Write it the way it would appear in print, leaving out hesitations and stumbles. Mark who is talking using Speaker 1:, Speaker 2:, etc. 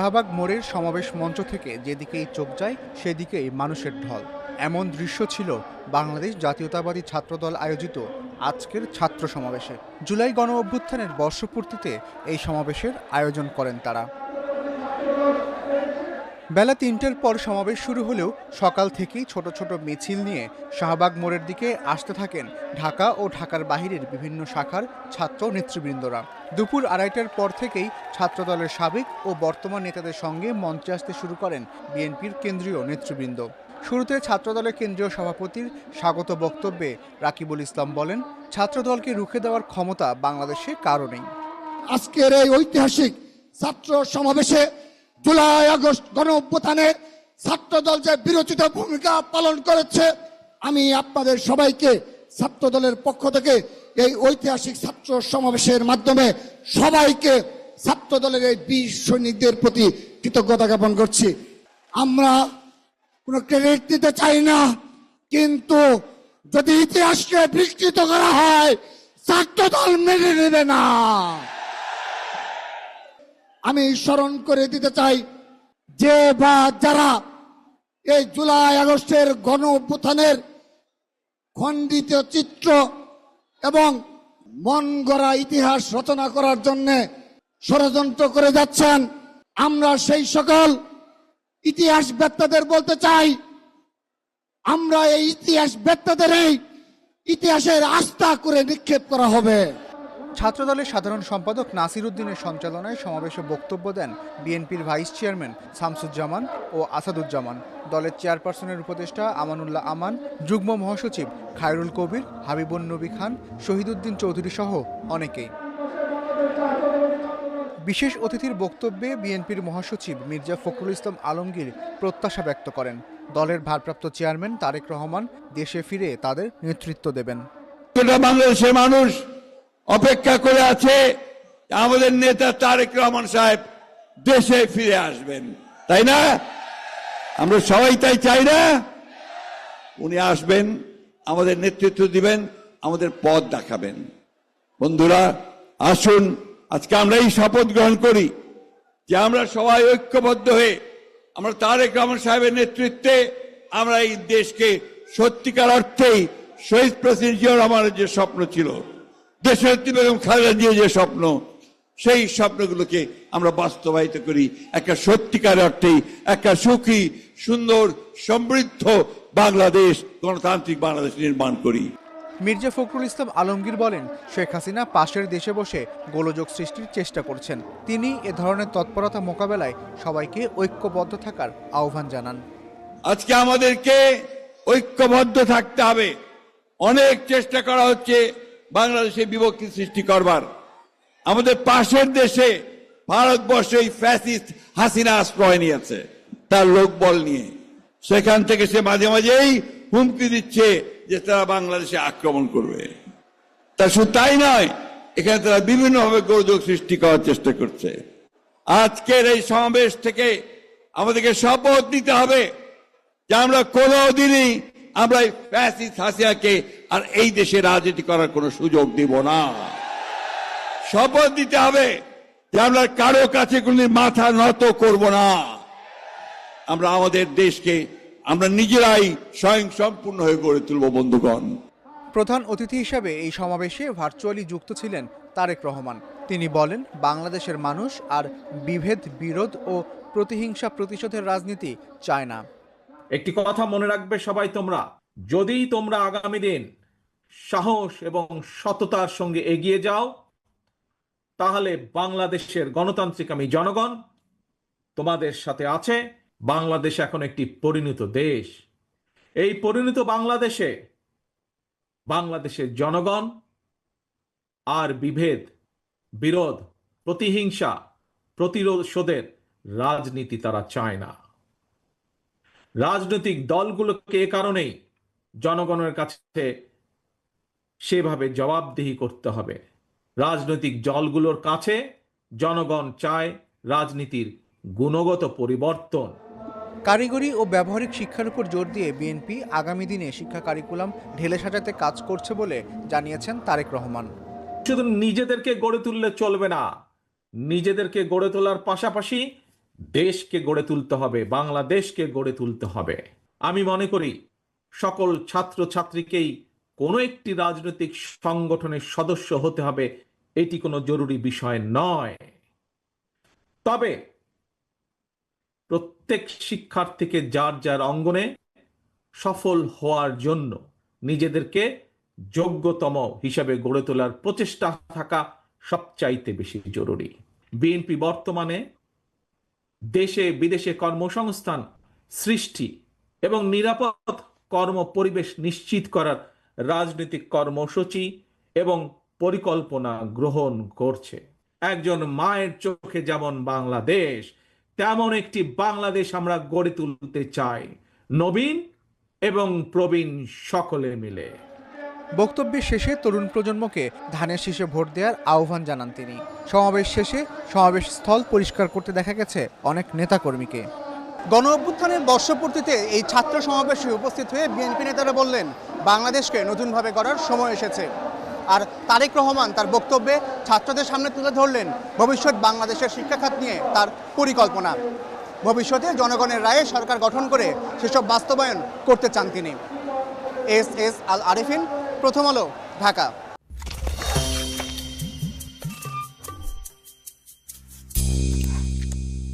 Speaker 1: শাহবাগ মোড়ের সমাবেশ মঞ্চ থেকে যেদিকেই চোখ যায় সেদিকেই মানুষের ঢল। এমন দৃশ্য ছিল বাংলাদেশ জাতীয়তাবাদী ছাত্রদল আয়োজিত আজকের ছাত্র সমাবেশে। জুলাই গণ অভ্যুত্থানের বর্ষপূর্তিতে এই সমাবেশের আয়োজন করেন তারা। বেলা ৩টার পর সমাবেশ শুরু হলেও সকাল থেকেই ছোট ছোট মিছিল নিয়ে শাহবাগ মোড়ের দিকে আসতে থাকেন ঢাকা ও ঢাকার বাহিরের বিভিন্ন শাখার ছাত্র নেতৃবৃন্দরা। দুপুর ২:৩০টার পর থেকেই ছাত্রদলের সাবেক ও বর্তমান নেতাদের সঙ্গে মঞ্চে আসতে শুরু করেন বিএনপির কেন্দ্রীয় নেতৃবৃন্দ। শুরুতে ছাত্রদলের কেন্দ্রীয় সভাপতির স্বাগত বক্তব্যে রাকিবুল ইসলাম বলেন, ছাত্রদলকে রুখে দেওয়ার ক্ষমতা বাংলাদেশে কারও নেই।
Speaker 2: আজকের এই ঐতিহাসিক ছাত্র সমাবেশে জুলাই আগস্ট গণ অভ্যুত্থানে ছাত্রদল যে বিরোচিত ভূমিকা পালন করেছে, আমি আপনাদের সবাইকে ছাত্রদলের পক্ষ থেকে এই ঐতিহাসিক ছাত্র সমাবেশের মাধ্যমে সবাইকে ছাত্রদলের এই বীর সৈনিকদের প্রতি কৃতজ্ঞতা জ্ঞাপন করছি। আমরা কোনো ক্রেডিট দিতে চাই না, কিন্তু যদি ইতিহাসকে বিকৃত করা হয় ছাত্রদল মেনে নেবে না। আমি স্মরণ করে দিতে চাই যে বা যারা এই জুলাই আগস্টের গণ অভ্যুত্থানের খণ্ডিত চিত্র এবং মন গড়া ইতিহাস রচনা করার জন্য ষড়যন্ত্র করে যাচ্ছেন, আমরা সেই সকল ইতিহাস বেত্তাদের বলতে চাই, আমরা এই ইতিহাস বেত্তাদের এই ইতিহাসের আস্থা করে নিক্ষেপ করা হবে।
Speaker 1: ছাত্রদলের সাধারণ সম্পাদক নাসির উদ্দিনের সঞ্চালনায় সমাবেশে বক্তব্য দেন বিএনপির ভাইস চেয়ারম্যান শামসুজ্জামান ও আসাদুজ্জামান, দলের চেয়ারপারসনের উপদেষ্টা আমানুল্লাহ আমান, যুগ্ম মহাসচিব খায়রুল কবির, হাবিবুন নবী খান, শহীদুদ্দিন চৌধুরী সহ অনেকেই। বিশেষ অতিথির বক্তব্যে বিএনপির মহাসচিব মির্জা ফখরুল ইসলাম আলমগীর প্রত্যাশা ব্যক্ত করেন, দলের ভারপ্রাপ্ত চেয়ারম্যান তারেক রহমান দেশে ফিরে তাদের নেতৃত্ব দেবেন।
Speaker 3: বাংলাদেশের মানুষ অপেক্ষা করে আছে আমাদের নেতা তারেক রহমান সাহেব দেশে ফিরে আসবেন, তাই না? আমরা সবাই তাই চাই না? উনি আসবেন, আমাদের নেতৃত্ব দিবেন, আমাদের পথ দেখাবেন। বন্ধুরা, আসুন আজকে আমরা এই শপথ গ্রহণ করি যে আমরা সবাই ঐক্যবদ্ধ হয়ে আমরা তারেক রহমান সাহেবের নেতৃত্বে আমরা এই দেশকে সত্যিকার অর্থেই শহীদ প্রেসিডেন্ট জিয়াউর রহমানের যে স্বপ্ন ছিল, দেশের বেগম খালেদা জিয়ার যে স্বপ্ন, সেই স্বপ্নগুলোকে আমরা বাস্তবায়িত করি, একটা সত্যিকার অর্থেই একটা সুখী, সুন্দর, সমৃদ্ধ বাংলাদেশ, গণতান্ত্রিক বাংলাদেশ নির্মাণ করি।
Speaker 1: মির্জা ফখরুল ইসলাম আলমগীর বলেন, শেখ হাসিনা পাশের দেশে বসে গোলযোগ সৃষ্টির চেষ্টা করছেন। তিনি এ ধরনের তৎপরতা মোকাবেলায় সবাইকে ঐক্যবদ্ধ থাকার আহ্বান জানান।
Speaker 3: আজকে আমাদেরকে ঐক্যবদ্ধ থাকতে হবে। অনেক চেষ্টা করা হচ্ছে বাংলাদেশে বিভক্তি সৃষ্টি করবার। আমাদের পাশের দেশে ভারতবর্ষে ফ্যাসিস্ট হাসিনা আশ্রয় নিয়েছে তার লোকবল নিয়ে। সেখান থেকে সে মাঝে মাঝেই হুমকি দিচ্ছে যে তারা বাংলাদেশে আক্রমণ করবে। তা শুধু তাই নয়, এখানে তারা বিভিন্নভাবে গোলযোগ সৃষ্টি করার চেষ্টা করছে। আজকের এই সমাবেশ থেকে আমাদেরকে শপথ নিতে হবে যে আমরা কোনোদিনই আমরা এই ফ্যাসিস্ট হাসিনাকে আর এই দেশে রাজনীতি করার কোনো সুযোগ দিব না। শপথ দিতে হবে যে আমরা কারো কাছে কোনদিন মাথা নত করব না। আমরা আমাদের দেশকে আমরা নিজেরাই স্বয়ং সম্পূর্ণ হয়ে গড়ে তুলব। বন্ধুগণ,
Speaker 1: প্রধান অতিথি হিসেবে এই সমাবেশে ভার্চুয়ালি যুক্ত ছিলেন তারেক রহমান। তিনি বলেন, বাংলাদেশের মানুষ আর বিভেদ, বিরোধ ও প্রতিহিংসা প্রতিশোধের রাজনীতি চায় না।
Speaker 4: একটি কথা মনে রাখবে সবাই তোমরা, যদি তোমরা আগামী দিন সাহস এবং সততার সঙ্গে এগিয়ে যাও, তাহলে বাংলাদেশের গণতান্ত্রিক আমি জনগণ তোমাদের সাথে আছে। বাংলাদেশ এখন একটি পরিণত দেশ। এই পরিণত বাংলাদেশে বাংলাদেশের জনগণ আর বিভেদ, বিরোধ, প্রতিহিংসা, প্রতিশোধের রাজনীতি তারা চায় না। রাজনৈতিক দলগুলোকে এ কারণেই জনগণের কাছে সেভাবে জবাবদিহি করতে হবে। রাজনৈতিক দলগুলোর কাছে জনগণ চায় রাজনীতির গুণগত পরিবর্তন।
Speaker 1: কারিগরি ও ব্যবহারিক শিক্ষার উপর জোর দিয়ে বিএনপি আগামী দিনে শিক্ষা কারিকুলাম ঢেলে সাজাতে কাজ করছে বলে জানিয়েছেন তারেক রহমান।
Speaker 4: শুধু নিজেদেরকে গড়ে তুললে চলবে না, নিজেদেরকে গড়ে তোলার পাশাপাশি দেশকে গড়ে তুলতে হবে, বাংলাদেশকে গড়ে তুলতে হবে। আমি মনে করি সকল ছাত্রছাত্রীকেই কোনো একটি রাজনৈতিক সংগঠনের সদস্য হতে হবে, এটি কোনো জরুরি বিষয় নয়। তবে প্রত্যেক শিক্ষার্থীকে যার যার অঙ্গনে সফল হওয়ার জন্য নিজেদেরকে যোগ্যতম হিসাবে গড়ে তোলার প্রচেষ্টা থাকা সবচাইতে বেশি জরুরি। বিএনপি বর্তমানে দেশে বিদেশে কর্মসংস্থান সৃষ্টি এবং নিরাপদ কর্ম পরিবেশ নিশ্চিত করার রাজনৈতিক কর্মসূচি এবং পরিকল্পনা গ্রহণ করছে। একজন মায়ের চোখে যেমন বাংলাদেশ, তেমন একটি বাংলাদেশ আমরা গড়ে তুলতে চাই, নবীন এবং প্রবীণ সকলে মিলে।
Speaker 1: বক্তব্যের শেষে তরুণ প্রজন্মকে ধানের শীষে ভোট দেওয়ার আহ্বান জানান তিনি। সমাবেশ শেষে সমাবেশ স্থল পরিষ্কার করতে দেখা গেছে অনেক নেতাকর্মীকে। গণ অভ্যুত্থানের বর্ষপূর্তিতে এই ছাত্র সমাবেশে উপস্থিত হয়ে বিএনপি নেতারা বললেন, বাংলাদেশকে নতুনভাবে গড়ার সময় এসেছে। আর তারেক রহমান তার বক্তব্যে ছাত্রদের সামনে তুলে ধরলেন ভবিষ্যৎ বাংলাদেশের শিক্ষাখাত নিয়ে তার পরিকল্পনা। ভবিষ্যতে জনগণের রায়ে সরকার গঠন করে সেসব বাস্তবায়ন করতে চান তিনি। এস আল আরিফিন, প্রথম আলো, ঢাকা।